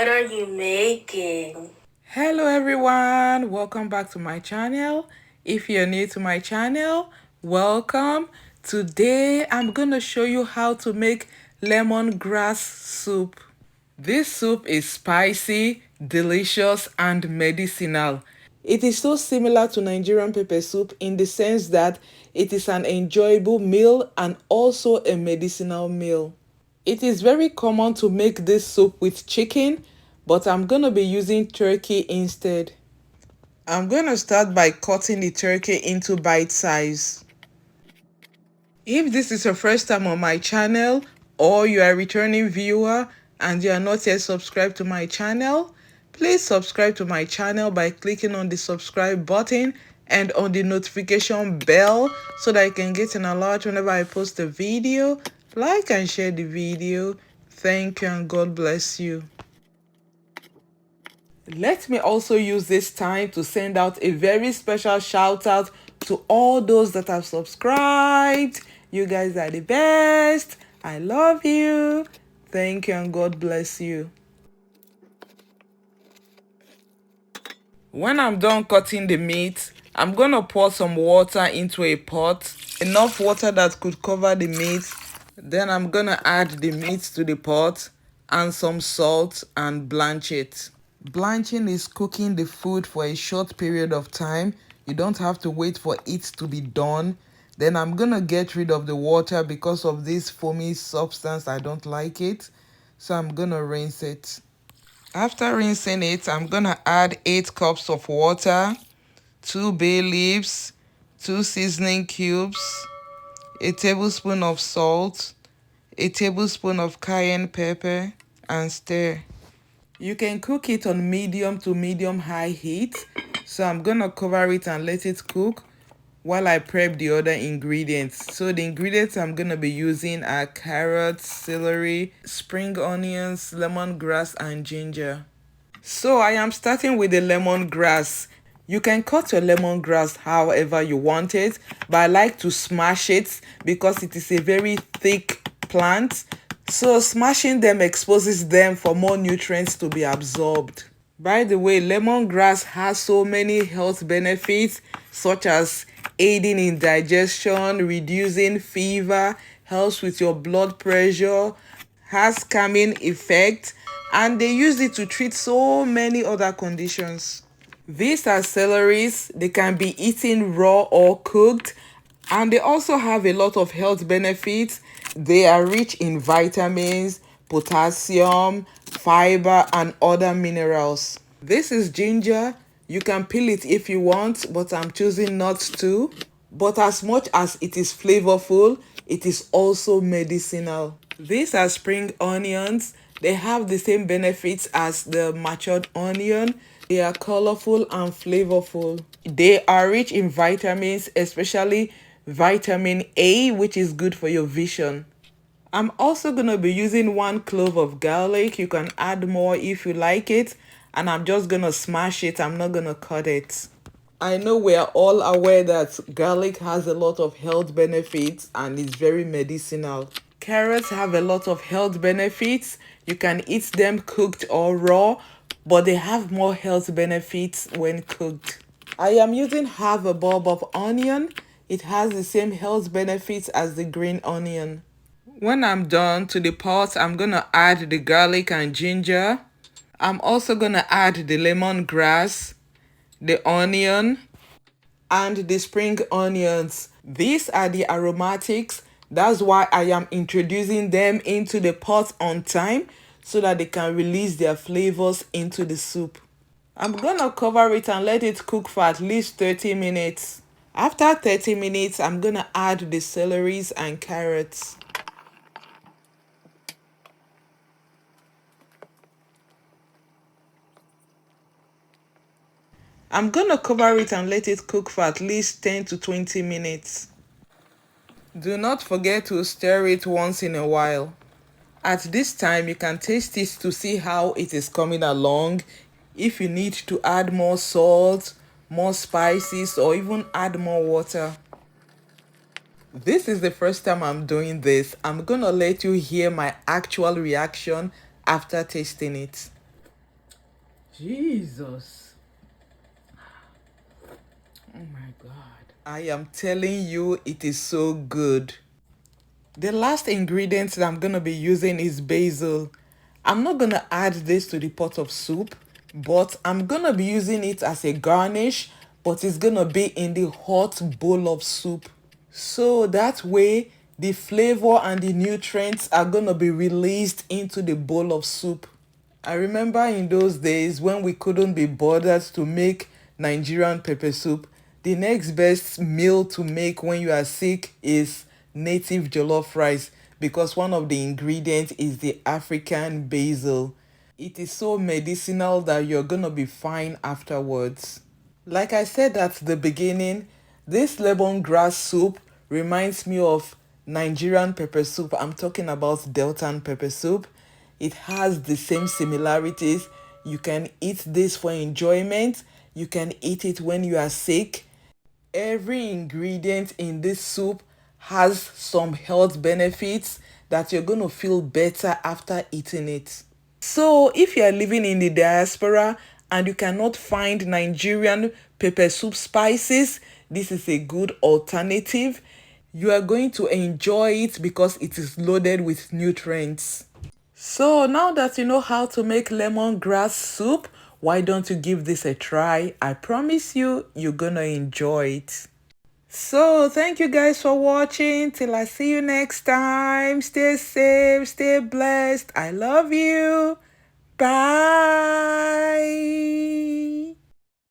What are you making? Hello everyone, welcome back to my channel. If you're new to my channel, welcome. Today I'm going to show you how to make lemongrass soup. This soup is spicy, delicious and medicinal. It is so similar to Nigerian pepper soup in the sense that it is an enjoyable meal and also a medicinal meal. It is very common to make this soup with chicken, but I'm going to be using turkey instead. I'm going to start by cutting the turkey into bite size. If this is your first time on my channel or you are a returning viewer and you are not yet subscribed to my channel, please subscribe to my channel by clicking on the subscribe button and on the notification bell so that you can get an alert whenever I post a video. Like and share the video. Thank you and God bless you. Let me also use this time to send out a very special shout out to all those that have subscribed. You guys are the best. I love you. Thank you and God bless you. When I'm done cutting the meat, I'm going to pour some water into a pot. Enough water that could cover the meat. Then I'm going to add the meat to the pot and some salt and blanch it. Blanching is cooking the food for a short period of time. You don't have to wait for it to be done. Then I'm going to get rid of the water because of this foamy substance. I don't like it. So I'm going to rinse it. After rinsing it, I'm going to add 8 cups of water, 2 bay leaves, 2 seasoning cubes, a tablespoon of salt, a tablespoon of cayenne pepper, and stir. You can cook it on medium to medium high heat. So I'm going to cover it and let it cook while I prep the other ingredients. So the ingredients I'm going to be using are carrots, celery, spring onions, lemongrass, and ginger. So I am starting with the lemongrass. You can cut your lemongrass however you want it, but I like to smash it because it is a very thick plant. So smashing them exposes them for more nutrients to be absorbed. By the way, lemongrass has so many health benefits such as aiding in digestion, reducing fever, helps with your blood pressure, has calming effect, and they use it to treat so many other conditions. These are celeries. They can be eaten raw or cooked, and they also have a lot of health benefits. They are rich in vitamins, potassium, fiber, and other minerals. This is ginger. You can peel it if you want, but I'm choosing not to. But as much as it is flavorful, it is also medicinal. These are spring onions. They have the same benefits as the matured onion. They are colorful and flavorful. They are rich in vitamins, especially vitamin A, which is good for your vision. I'm also going to be using 1 clove of garlic. You can add more if you like it. And I'm just going to smash it. I'm not going to cut it. I know we are all aware that garlic has a lot of health benefits and is very medicinal. Carrots have a lot of health benefits. You can eat them cooked or raw, but they have more health benefits when cooked. I am using half a bulb of onion. It has the same health benefits as the green onion. When I'm done to the pot, I'm going to add the garlic and ginger. I'm also going to add the lemongrass, the onion, and the spring onions. These are the aromatics. That's why I am introducing them into the pot on time so that they can release their flavors into the soup. I'm gonna cover it and let it cook for at least 30 minutes. After 30 minutes, I'm gonna add the celeries and carrots. I'm gonna cover it and let it cook for at least 10 to 20 minutes. Do not forget to stir it once in a while. At this time, you can taste it to see how it is coming along. If you need to add more salt, more spices, or even add more water. This is the first time I'm doing this. I'm gonna let you hear my actual reaction after tasting it. Jesus. Oh my God. I am telling you, it is so good. The last ingredient that I'm going to be using is basil. I'm not going to add this to the pot of soup, but I'm going to be using it as a garnish, but it's going to be in the hot bowl of soup. So that way, the flavor and the nutrients are going to be released into the bowl of soup. I remember in those days when we couldn't be bothered to make Nigerian pepper soup, the next best meal to make when you are sick is native jollof rice, because one of the ingredients is the African basil. It is so medicinal that you're gonna be fine afterwards. Like I said at the beginning, this lemongrass soup reminds me of Nigerian pepper soup. I'm talking about Deltan pepper soup. It has the same similarities. You can eat this for enjoyment. You can eat it when you are sick. Every ingredient in this soup has some health benefits that you're going to feel better after eating it. So, if you are living in the diaspora and you cannot find Nigerian pepper soup spices, this is a good alternative. You are going to enjoy it because it is loaded with nutrients. So, now that you know how to make lemongrass soup, why don't you give this a try? I promise you, you're gonna enjoy it. So, thank you guys for watching. Till I see you next time. Stay safe, stay blessed. I love you. Bye.